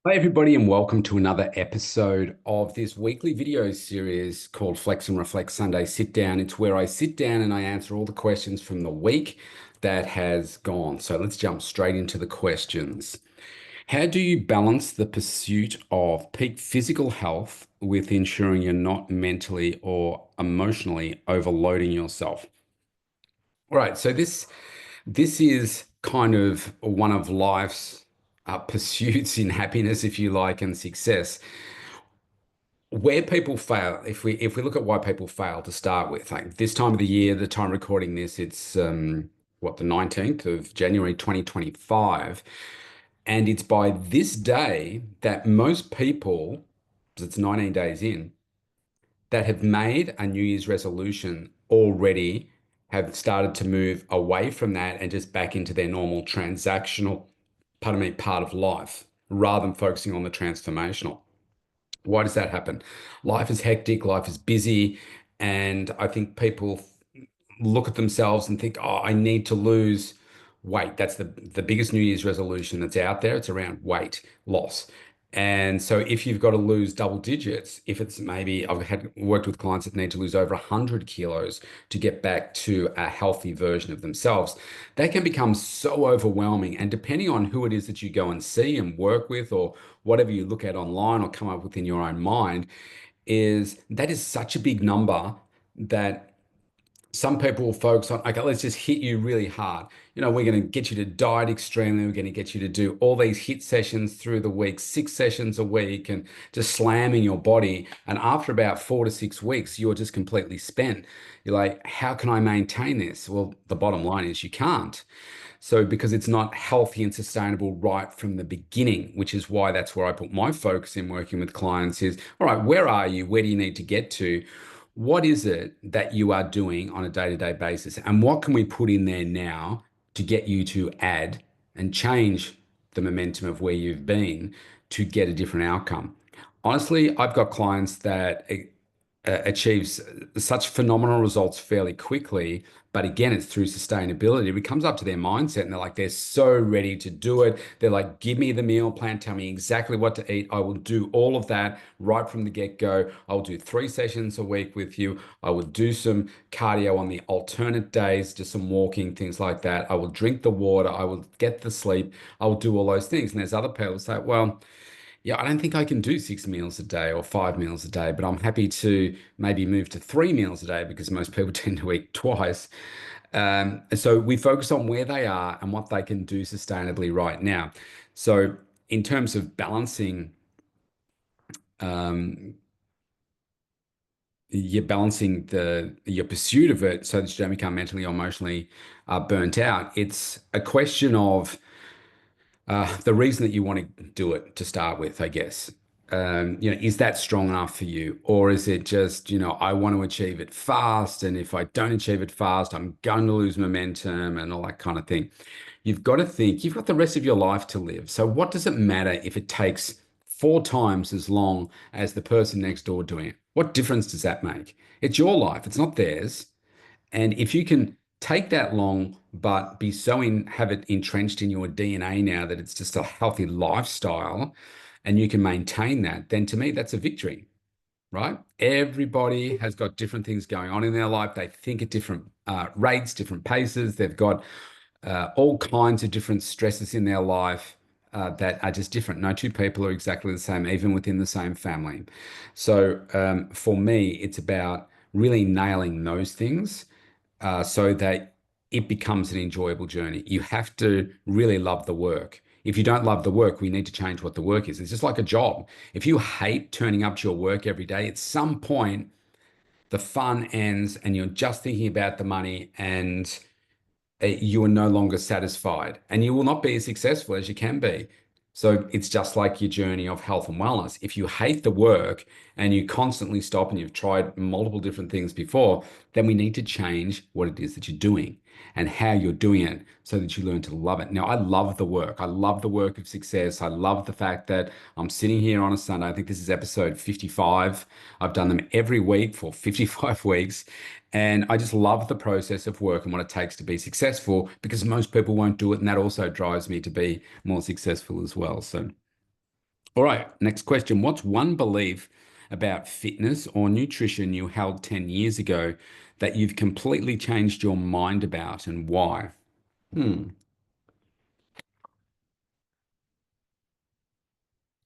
Hi, everybody, and welcome to another episode of this weekly video series called Flex and Reflect Sunday Sit Down. It's where I sit down and I answer all the questions from the week that has gone. So let's jump straight into the questions. How do you balance the pursuit of peak physical health with ensuring you're not mentally or emotionally overloading yourself? All right, so this is kind of one of life's pursuits in happiness, if you like, and success. Where people fail, if we look at why people fail to start with, like this time of the year, the time recording this, it's the 19th of January 2025. And it's by this day that most people, 'cause it's 19 days in, that have made a New Year's resolution already have started to move away from that and just back into their normal transactional, pardon me, part of life, rather than focusing on the transformational. Why does that happen? Life is hectic, life is busy, and I think people look at themselves and think, "Oh, I need to lose weight." That's the biggest New Year's resolution that's out there. It's around weight loss. And so if you've got to lose double digits, if it's maybe I've had worked with clients that need to lose over 100 kilos to get back to a healthy version of themselves, that can become so overwhelming. And depending on who it is that you go and see and work with, or whatever you look at online or come up with in your own mind, is that is such a big number that some people will focus on, okay, let's just hit you really hard. We're going to get you to diet extremely. We're going to get you to do all these hit sessions through the week, 6 sessions a week, and just slamming your body. And after about 4 to 6 weeks, you're just completely spent. You're like, how can I maintain this? Well, the bottom line is you can't. So, because it's not healthy and sustainable right from the beginning, which is why that's where I put my focus in working with clients is, all right, where are you? Where do you need to get to? What is it that you are doing on a day-to-day basis? And what can we put in there now to get you to add and change the momentum of where you've been to get a different outcome? Honestly, I've got clients that achieves such phenomenal results fairly quickly. But again, it's through sustainability. It comes up to their mindset and they're so ready to do it. They're like, give me the meal plan, tell me exactly what to eat. I will do all of that right from the get-go. I'll do 3 sessions a week with you. I will do some cardio on the alternate days, just some walking, things like that. I will drink the water. I will get the sleep. I will do all those things. And there's other people who say, well, yeah, I don't think I can do 6 meals a day or 5 meals a day, but I'm happy to maybe move to 3 meals a day because most people tend to eat twice. So we focus on where they are and what they can do sustainably right now. So in terms of balancing, um, you're balancing your pursuit of it so that you don't become mentally or emotionally burnt out. It's a question of the reason that you want to do it to start with, I guess. Is that strong enough for you? Or is it just, I want to achieve it fast, and if I don't achieve it fast, I'm going to lose momentum and all that kind of thing. You've got to think, you've got the rest of your life to live. So what does it matter if it takes 4 times as long as the person next door doing it? What difference does that make? It's your life, it's not theirs. And if you can take that long, but be so have it entrenched in your DNA now that it's just a healthy lifestyle and you can maintain that, then to me, that's a victory, right? Everybody has got different things going on in their life. They think at different rates, different paces. They've got all kinds of different stresses in their life that are just different. No two people are exactly the same, even within the same family. So for me, it's about really nailing those things so that it becomes an enjoyable journey. You have to really love the work. If you don't love the work, we need to change what the work is. It's just like a job. If you hate turning up to your work every day, at some point, the fun ends and you're just thinking about the money and you are no longer satisfied and you will not be as successful as you can be. So it's just like your journey of health and wellness. If you hate the work and you constantly stop and you've tried multiple different things before, then we need to change what it is that you're doing and how you're doing it so that you learn to love it. Now, I love the work. I love the work of success. I love the fact that I'm sitting here on a Sunday. I think this is episode 55. I've done them every week for 55 weeks. And I just love the process of work and what it takes to be successful because most people won't do it. And that also drives me to be more successful as well. So All right, next question. What's one belief about fitness or nutrition you held 10 years ago that you've completely changed your mind about and why? Hmm.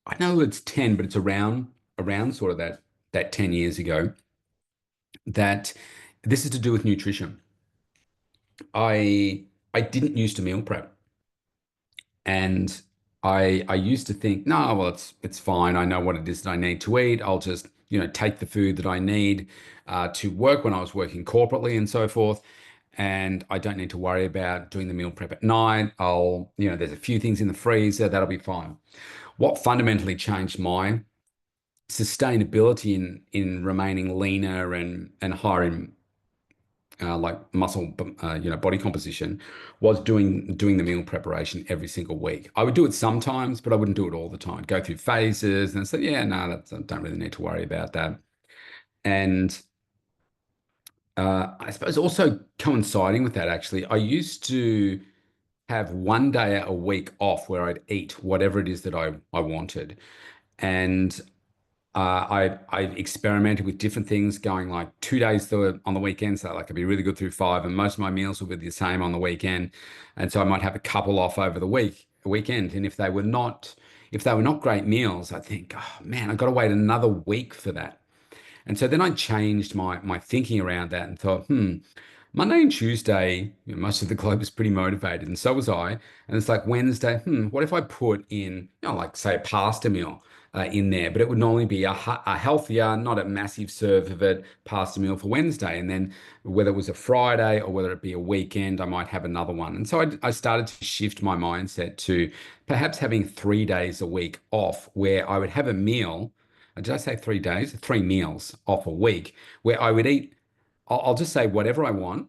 I know it's 10, but it's around sort of that 10 years ago that this is to do with nutrition. I didn't used to meal prep. And I used to think, no, well, it's fine. I know what it is that I need to eat. I'll just, take the food that I need to work when I was working corporately and so forth. And I don't need to worry about doing the meal prep at night. There's a few things in the freezer, that'll be fine. What fundamentally changed my sustainability in remaining leaner and higher in like muscle, body composition, was doing the meal preparation every single week. I would do it sometimes, but I wouldn't do it all the time. I'd go through phases and say, yeah, no, I don't really need to worry about that. And I suppose also coinciding with that, actually, I used to have one day a week off where I'd eat whatever it is that I wanted. And I've experimented with different things, going like 2 days on the weekend, so like I'd be really good through five, and most of my meals will be the same on the weekend, and so I might have a couple off over the weekend, and if they were not great meals, I think, oh man, I've got to wait another week for that. And so then I changed my thinking around that and thought, Monday and Tuesday, most of the globe is pretty motivated, and so was I. And it's like Wednesday, what if I put in, like say a pasta meal in there, but it would normally be a healthier, not a massive serve of it, pasta meal for Wednesday. And then whether it was a Friday or whether it be a weekend, I might have another one. And so I started to shift my mindset to perhaps having 3 days a week off where I would have a meal. Did I say 3 days? 3 meals off a week where I would eat, I'll just say whatever I want,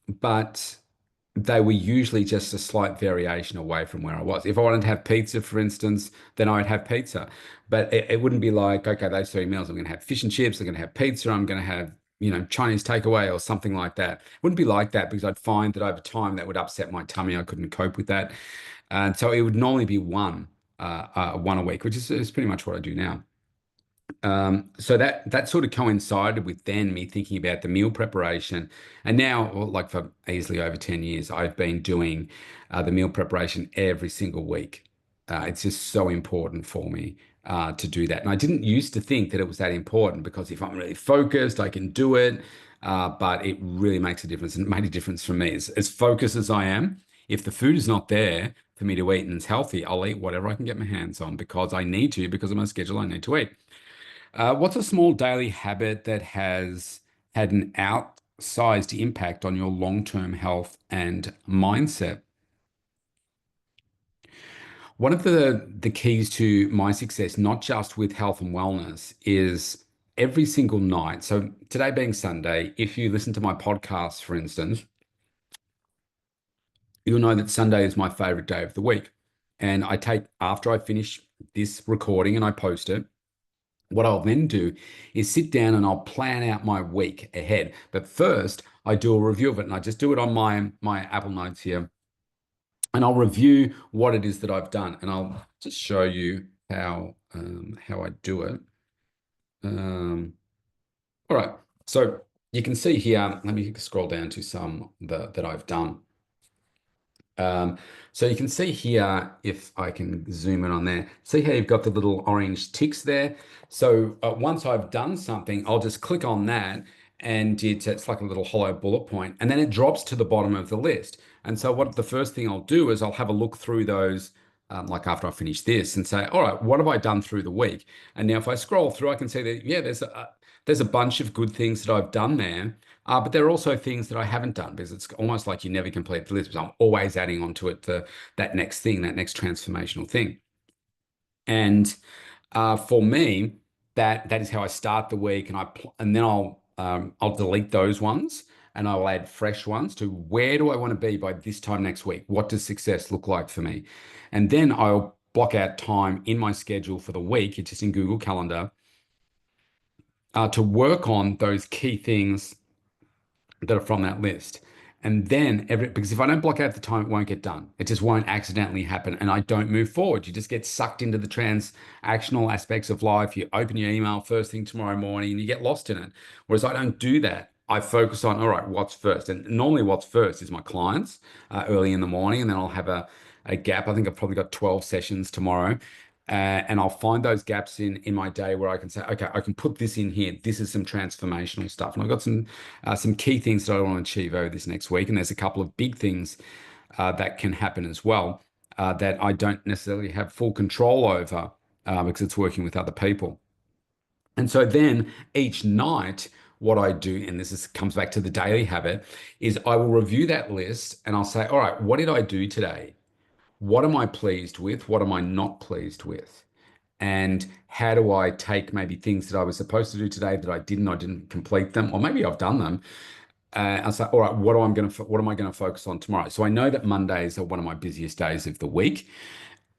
but they were usually just a slight variation away from where I was. If I wanted to have pizza, for instance, then I'd have pizza. But it wouldn't be like, okay, those 3 meals, I'm going to have fish and chips, I'm going to have pizza, I'm going to have, Chinese takeaway or something like that. It wouldn't be like that because I'd find that over time that would upset my tummy. I couldn't cope with that. And so it would normally be one a week, which is pretty much what I do now. So that sort of coincided with then me thinking about the meal preparation. And now, well, like for easily over 10 years, I've been doing the meal preparation every single week. It's just so important for me to do that. And I didn't used to think that it was that important because if I'm really focused, I can do it. But it really makes a difference, and it made a difference for me. As focused as I am, if the food is not there for me to eat and it's healthy, I'll eat whatever I can get my hands on because I need to, because of my schedule, I need to eat. What's a small daily habit that has had an outsized impact on your long-term health and mindset? One of the keys to my success, not just with health and wellness, is every single night. So today being Sunday, if you listen to my podcast, for instance, you'll know that Sunday is my favorite day of the week. And after I finish this recording and I post it, what I'll then do is sit down and I'll plan out my week ahead. But first, I do a review of it, and I just do it on my Apple Notes here, and I'll review what it is that I've done, and I'll just show you how I do it. Um, all right, so you can see here. Let me scroll down to some that I've done. Um, so you can see here, if I can zoom in on there, see how you've got the little orange ticks there. So once I've done something, I'll just click on that, and it's like a little hollow bullet point, and then it drops to the bottom of the list. And so what the first thing I'll do is I'll have a look through those, like after I finish this, and say, all right, what have I done through the week? And now if I scroll through, I can see that, yeah, there's a bunch of good things that I've done there. But there are also things that I haven't done because it's almost like you never complete the list because I'm always adding onto it that next thing, that next transformational thing. And for me, that is how I start the week, and and then I'll delete those ones and I'll add fresh ones to where do I want to be by this time next week? What does success look like for me? And then I'll block out time in my schedule for the week, it's just in Google Calendar, to work on those key things that are from that list. And then because if I don't block out the time, it won't get done. It just won't accidentally happen. And I don't move forward. You just get sucked into the transactional aspects of life. You open your email first thing tomorrow morning and you get lost in it. Whereas I don't do that. I focus on, all right, what's first? And normally what's first is my clients early in the morning. And then I'll have a gap. I think I've probably got 12 sessions tomorrow. And I'll find those gaps in my day where I can say, okay, I can put this in here. This is some transformational stuff. And I've got some key things that I want to achieve over this next week. And there's a couple of big things that can happen as well that I don't necessarily have full control over because it's working with other people. And so then each night, what I do, and comes back to the daily habit, is I will review that list and I'll say, all right, what did I do today? What am I pleased with? What am I not pleased with? And how do I take maybe things that I was supposed to do today that I didn't complete them, or maybe I've done them. I'll say, all right, what am I going to focus on tomorrow? So I know that Mondays are one of my busiest days of the week.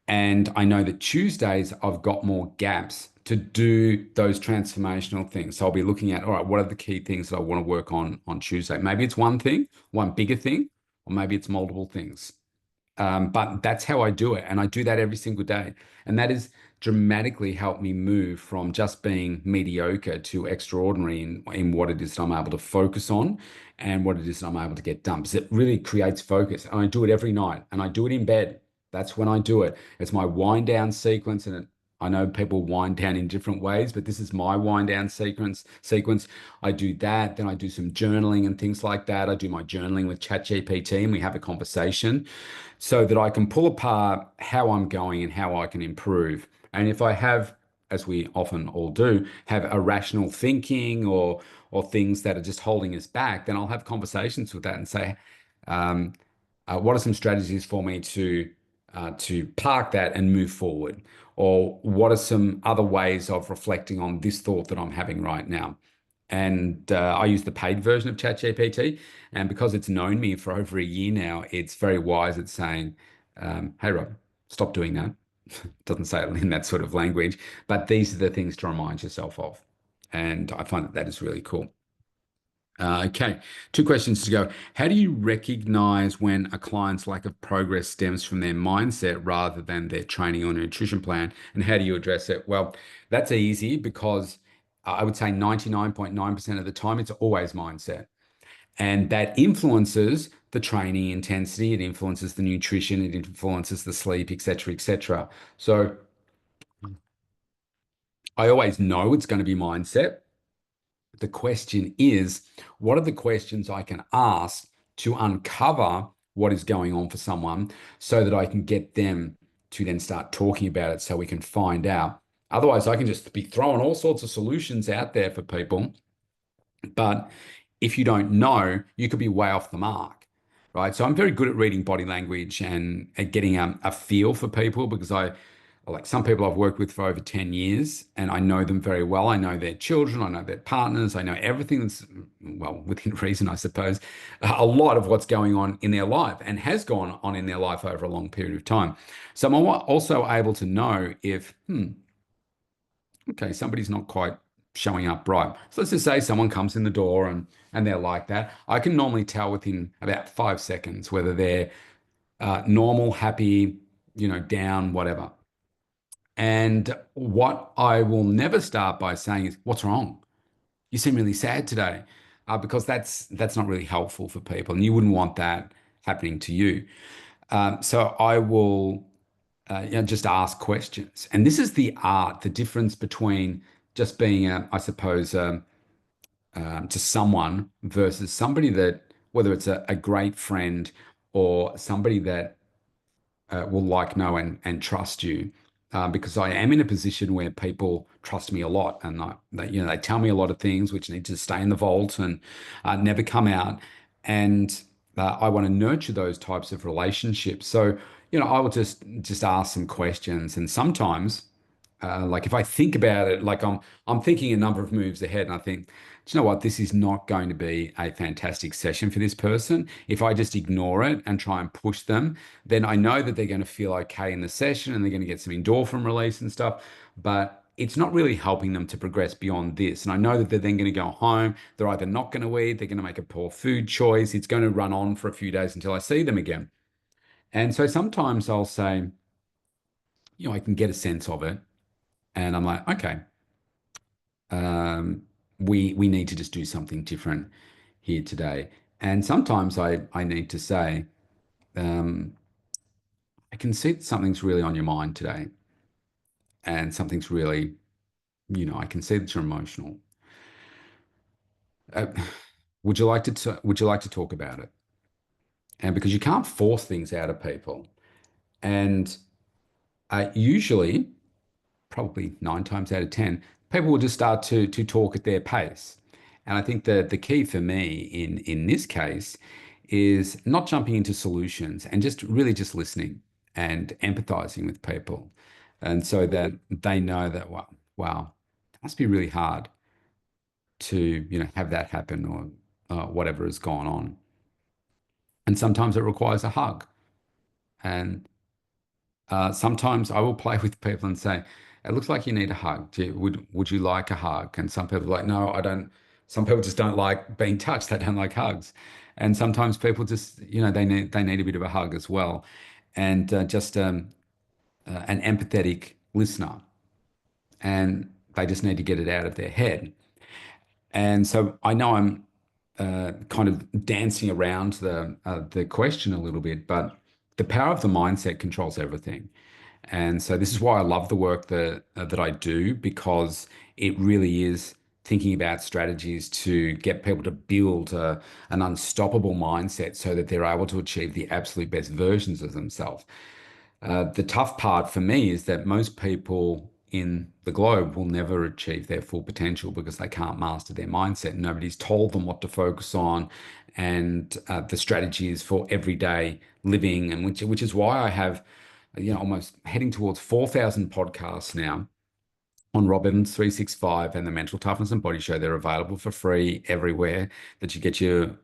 And I know that Tuesdays I've got more gaps to do those transformational things. So I'll be looking at, all right, what are the key things that I want to work on Tuesday? Maybe it's one thing, one bigger thing, or maybe it's multiple things. But that's how I do it. And I do that every single day. And that has dramatically helped me move from just being mediocre to extraordinary in what it is that I'm able to focus on and what it is that I'm able to get done. Because it really creates focus. And I do it every night and I do it in bed. That's when I do it. It's my wind down sequence. I know people wind down in different ways, but this is my wind down sequence. I do that, then I do some journaling and things like that. I do my journaling with ChatGPT and we have a conversation so that I can pull apart how I'm going and how I can improve. And if I have, as we often all do, have irrational thinking or things that are just holding us back, then I'll have conversations with that and say, um, what are some strategies for me to park that and move forward? Or what are some other ways of reflecting on this thought that I'm having right now? And I use the paid version of ChatGPT. And because it's known me for over a year now, it's very wise at saying, hey, Rob, stop doing that. Doesn't say it in that sort of language, but these are the things to remind yourself of. And I find that is really cool. Okay, two questions to go. How do you recognize when a client's lack of progress stems from their mindset rather than their training or nutrition plan? And how do you address it? Well, that's easy because I would say 99.9% of the time, it's always mindset. And that influences the training intensity, it influences the nutrition, it influences the sleep, etc., etc. So I always know it's going to be mindset. The question is, what are the questions I can ask to uncover what is going on for someone so that I can get them to then start talking about it so we can find out. Otherwise, I can just be throwing all sorts of solutions out there for people. But if you don't know, you could be way off the mark, right? So I'm very good at reading body language and at getting a feel for people because like some people I've worked with for over 10 years and I know them very well. I know their children, I know their partners, I know everything that's, well, within reason, I suppose, a lot of what's going on in their life and has gone on in their life over a long period of time. So I'm also able to know if, okay, somebody's not quite showing up right. So let's just say someone comes in the door and they're like that. I can normally tell within about 5 seconds whether they're normal, happy, down, whatever. And what I will never start by saying is, "What's wrong? You seem really sad today," because that's not really helpful for people, and you wouldn't want that happening to you. So I will just ask questions, and this is the art, the difference between just being, I suppose, to someone versus somebody that, whether it's a great friend or somebody that will like, know, and trust you. Because I am in a position where people trust me a lot, and they tell me a lot of things which need to stay in the vault and never come out. And I want to nurture those types of relationships. So, I will just ask some questions, and sometimes, like if I think about it, like I'm thinking a number of moves ahead, and I think, do you know what? This is not going to be a fantastic session for this person. If I just ignore it and try and push them, then I know that they're going to feel okay in the session and they're going to get some endorphin release and stuff. But it's not really helping them to progress beyond this. And I know that they're then going to go home. They're either not going to eat, they're going to make a poor food choice. It's going to run on for a few days until I see them again. And so sometimes I'll say, I can get a sense of it. And I'm like, okay, um, we need to just do something different here today. And sometimes I need to say, um, I can see that something's really on your mind today, and something's really, I can see that you're emotional. Uh, would you like to talk about it? And because you can't force things out of people, and usually, probably 9 times out of 10, people will just start to talk at their pace. And I think the key for me in this case is not jumping into solutions and just really just listening and empathizing with people. And so that they know that, wow, it must be really hard to, have that happen or whatever has gone on. And sometimes it requires a hug. And sometimes I will play with people and say, "It looks like you need a hug. Would you like a hug?" And some people are like, "No, I don't." Some people just don't like being touched. They don't like hugs. And sometimes people just, they need a bit of a hug as well, and just an empathetic listener, and they just need to get it out of their head. And so I know I'm kind of dancing around the question a little bit, but the power of the mindset controls everything. And so this is why I love the work that I do, because it really is thinking about strategies to get people to build an unstoppable mindset so that they're able to achieve the absolute best versions of themselves. The tough part for me is that most people in the globe will never achieve their full potential because they can't master their mindset. Nobody's told them what to focus on and the strategies for everyday living, and which is why I have, almost heading towards 4,000 podcasts now on Rob Evans 365 and the Mental Toughness and Body Show. They're available for free everywhere that you get your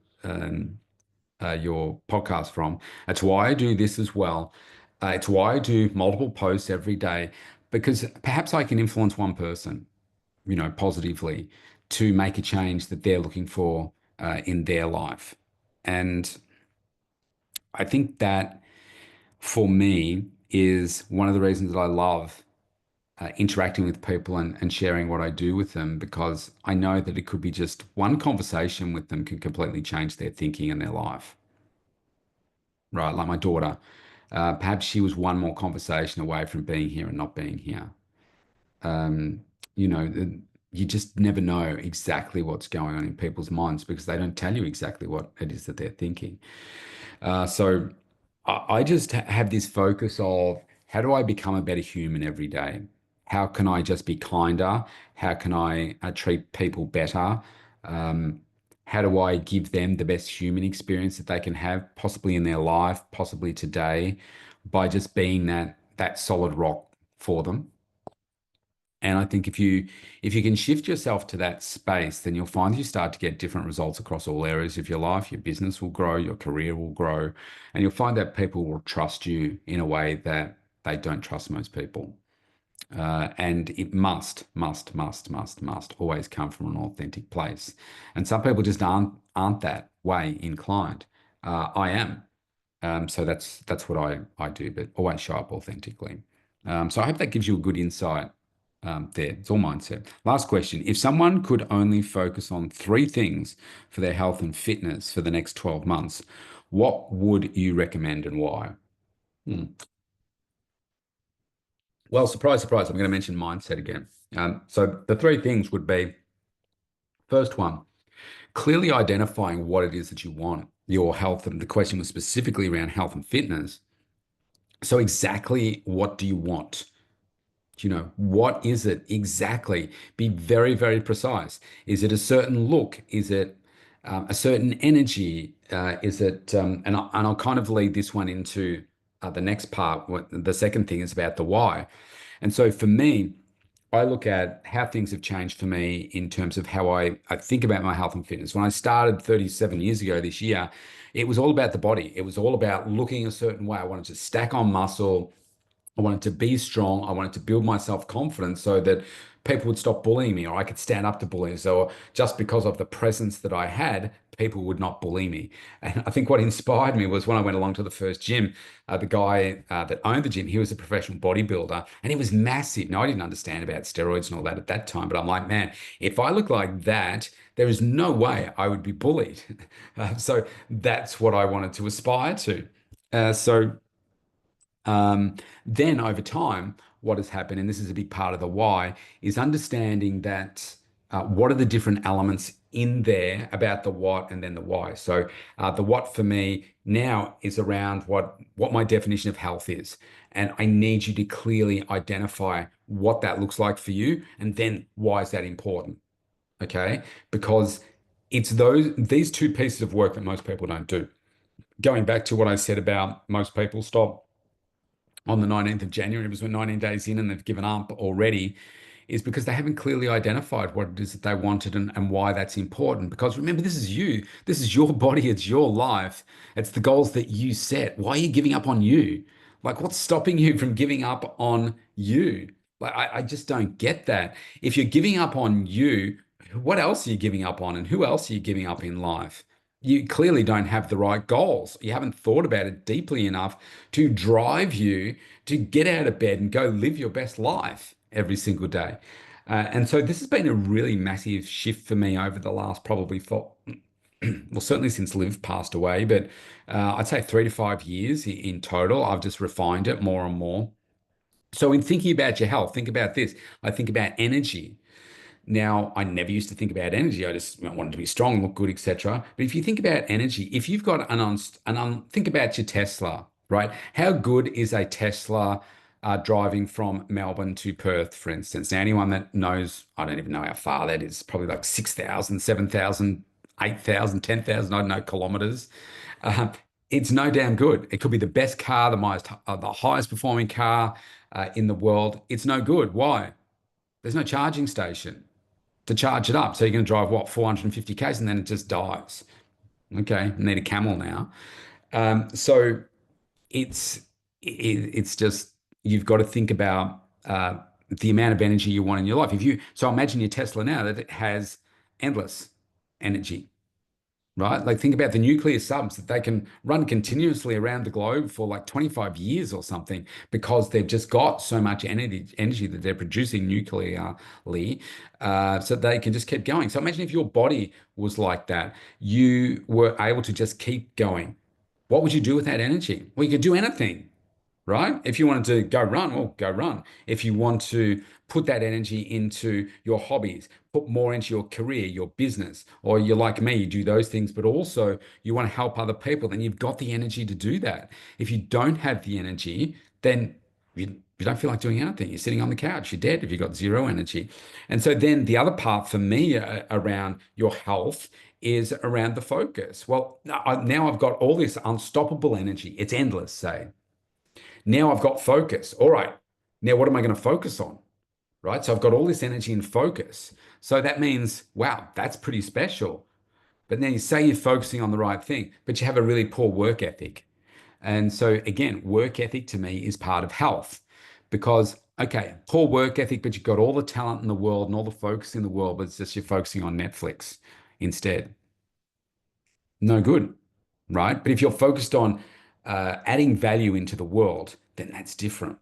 podcast from. That's why I do this as well. It's why I do multiple posts every day, because perhaps I can influence one person, positively to make a change that they're looking for in their life. And I think that for me is one of the reasons that I love interacting with people and sharing what I do with them, because I know that it could be just one conversation with them can completely change their thinking and their life. Right, like my daughter. Perhaps she was one more conversation away from being here and not being here. Um, you know, the- you just never know exactly what's going on in people's minds because they don't tell you exactly what it is that they're thinking. So I just have this focus of how do I become a better human every day? How can I just be kinder? How can I treat people better? Um, how do I give them the best human experience that they can have, possibly in their life, possibly today, by just being that solid rock for them? And I think if you can shift yourself to that space, then you'll find you start to get different results across all areas of your life. Your business will grow, your career will grow, and you'll find that people will trust you in a way that they don't trust most people. And it must always come from an authentic place. And some people just aren't that way inclined. I am. So that's what I do, but always show up authentically. So I hope that gives you a good insight there. It's all mindset. Last question. If someone could only focus on three things for their health and fitness for the next 12 months, what would you recommend and why? Hmm. Well, surprise, surprise, I'm going to mention mindset again. So the three things would be, first one, clearly identifying what it is that you want, your health, and the question was specifically around health and fitness. So exactly what do you want? What is it exactly? Be very, very precise. Is it a certain look? Is it a certain energy? Is it, and I'll kind of lead this one into the next part. The second thing is about the why. And so for me, I look at how things have changed for me in terms of how I think about my health and fitness. When I started 37 years ago this year, it was all about the body. It was all about looking a certain way. I wanted to stack on muscle. I wanted to be strong. I wanted to build my self-confidence so that people would stop bullying me or I could stand up to bullying. So just because of the presence that I had, people would not bully me. And I think what inspired me was when I went along to the first gym, the guy that owned the gym, he was a professional bodybuilder and he was massive. Now, I didn't understand about steroids and all that at that time, but I'm like, man, if I look like that, there is no way I would be bullied. So that's what I wanted to aspire to. So um, then over time, what has happened, and this is a big part of the why, is understanding that what are the different elements in there about the what and then the why. So the what for me now is around what my definition of health is. And I need you to clearly identify what that looks like for you, and then why is that important? Okay, because it's these two pieces of work that most people don't do. Going back to what I said about most people stop on the 19th of January, because we're 19 days in and they've given up already, is because they haven't clearly identified what it is that they wanted and why that's important. Because remember, this is you, this is your body, it's your life, it's the goals that you set. Why are you giving up on you? Like, what's stopping you from giving up on you? Like, I just don't get that. If you're giving up on you, what else are you giving up on? And who else are you giving up in life? You clearly don't have the right goals. You haven't thought about it deeply enough to drive you to get out of bed and go live your best life every single day. And so this has been a really massive shift for me over the last probably well, certainly since Liv passed away, but I'd say 3 to 5 years in total. I've just refined it more and more. So in thinking about your health, think about this. I think about energy. Now, I never used to think about energy. I just wanted to be strong, look good, etc. But if you think about energy, if you've got think about your Tesla, right? How good is a Tesla driving from Melbourne to Perth, for instance? Now, anyone that knows, I don't even know how far that is, probably like 6,000, 7,000, 8,000, 10,000. I don't know, kilometers. Uh, it's no damn good. It could be the best car, the highest performing car in the world. It's no good. Why? There's no charging station to charge it up. So you're going to drive what, 450 k's and then it just dies. Okay, need a camel now. So it's it's just you've got to think about the amount of energy you want in your life. If you so imagine your Tesla now that it has endless energy, right? Like think about the nuclear subs that they can run continuously around the globe for like 25 years or something because they've just got so much energy that they're producing nuclearly, so they can just keep going. So imagine if your body was like that, you were able to just keep going. What would you do with that energy? Well, you could do anything, right? If you wanted to go run, well, go run. If you want to put that energy into your hobbies, put more into your career, your business, or you're like me, you do those things, but also you want to help other people, then you've got the energy to do that. If you don't have the energy, then you don't feel like doing anything. You're sitting on the couch, you're dead if you've got zero energy. And so then the other part for me around your health is around the focus. Well, now I've got all this unstoppable energy. It's endless, say. Now I've got focus. All right. Now what am I going to focus on? Right. So I've got all this energy and focus. So that means, wow, that's pretty special. But then you say you're focusing on the right thing, but you have a really poor work ethic. And so again, work ethic to me is part of health because, okay, poor work ethic, but you've got all the talent in the world and all the focus in the world, but it's just you're focusing on Netflix instead. No good, right? But if you're focused on adding value into the world, then that's different,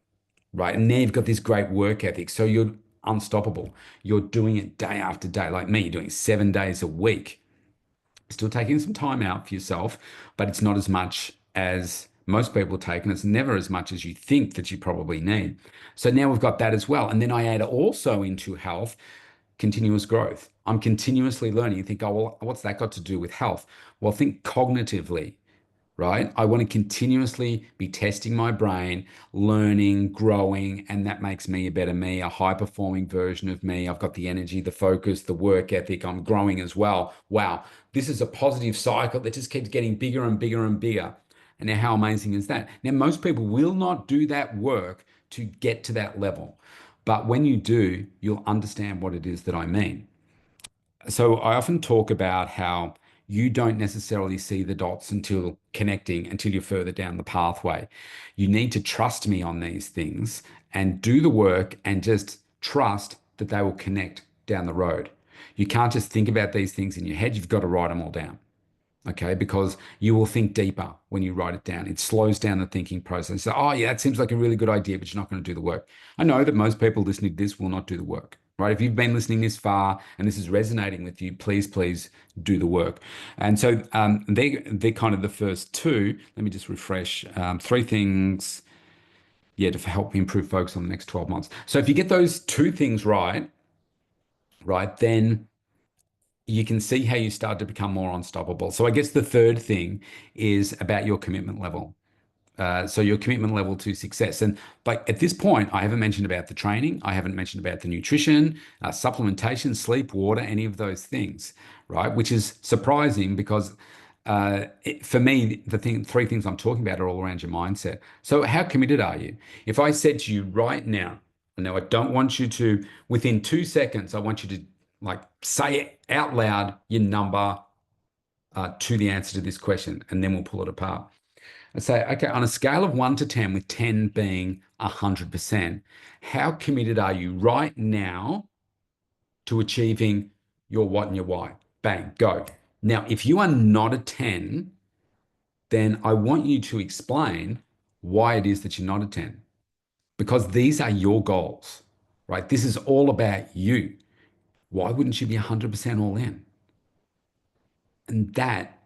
right? And now you've got this great work ethic. So you're unstoppable. You're doing it day after day, like me, doing 7 days a week, still taking some time out for yourself, but it's not as much as most people take, and it's never as much as you think that you probably need. So now we've got that as well. And then I add also into health continuous growth. I'm continuously learning. You think, oh, well, what's that got to do with health? Well, think cognitively, right? I want to continuously be testing my brain, learning, growing, and that makes me a better me, a high performing version of me. I've got the energy, the focus, the work ethic. I'm growing as well. Wow, this is a positive cycle that just keeps getting bigger and bigger and bigger. And now, how amazing is that? Now, most people will not do that work to get to that level. But when you do, you'll understand what it is that I mean. So I often talk about how you don't necessarily see the dots until connecting, until you're further down the pathway. You need to trust me on these things and do the work and just trust that they will connect down the road. You can't just think about these things in your head. You've got to write them all down. Okay, because you will think deeper when you write it down. It slows down the thinking process. So, oh, yeah, it seems like a really good idea, but you're not going to do the work. I know that most people listening to this will not do the work, right? If you've been listening this far and this is resonating with you, please do the work. And so they're kind of the first two. Let me just refresh. Three things, yeah, to help improve focus on the next 12 months. So if you get those two things right, then you can see how you start to become more unstoppable. So I guess the third thing is about your commitment level. So your commitment level to success. And but at this point, I haven't mentioned about the training. I haven't mentioned about the nutrition, supplementation, sleep, water, any of those things, right? Which is surprising because for me, three things I'm talking about are all around your mindset. So how committed are you? If I said to you right now, I don't want you to, within 2 seconds, I want you to like say out loud your number to the answer to this question, and then we'll pull it apart. I say, okay, on a scale of 1 to 10, with 10 being 100%, how committed are you right now to achieving your what and your why? Bang, go. Now, if you are not a 10, then I want you to explain why it is that you're not a 10, because these are your goals, right? This is all about you. Why wouldn't you be 100% all in? And that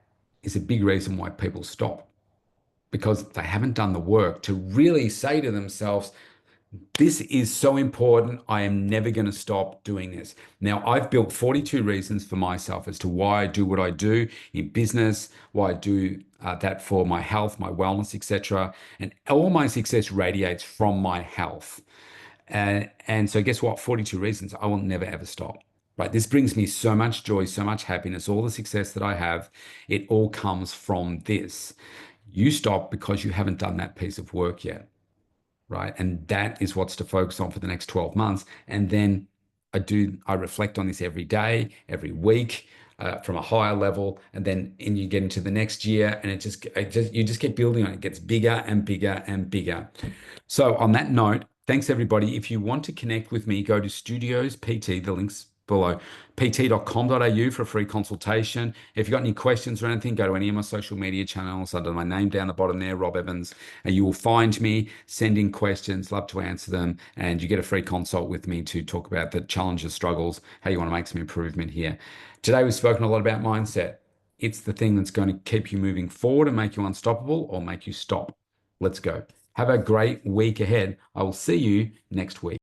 is a big reason why people stop, because they haven't done the work to really say to themselves, this is so important. I am never going to stop doing this. Now, I've built 42 reasons for myself as to why I do what I do in business, why I do that for my health, my wellness, etc. And all my success radiates from my health. And so guess what? 42 reasons. I will never, ever stop. Right. This brings me so much joy, so much happiness, all the success that I have. It all comes from this. You stop because you haven't done that piece of work yet. Right. And that is what's to focus on for the next 12 months. And then I reflect on this every day, every week, from a higher level. And then you get into the next year and you just keep building on it. It gets bigger and bigger and bigger. So on that note, thanks everybody. If you want to connect with me, go to Studios PT, the link's below, pt.com.au for a free consultation. If you've got any questions or anything, go to any of my social media channels under my name down the bottom there, Rob Evans, and you will find me. Send in questions, love to answer them, and you get a free consult with me to talk about the challenges, struggles, how you want to make some improvement here. Today we've spoken a lot about mindset. It's the thing that's going to keep you moving forward and make you unstoppable or make you stop. Let's go. Have a great week ahead. I will see you next week.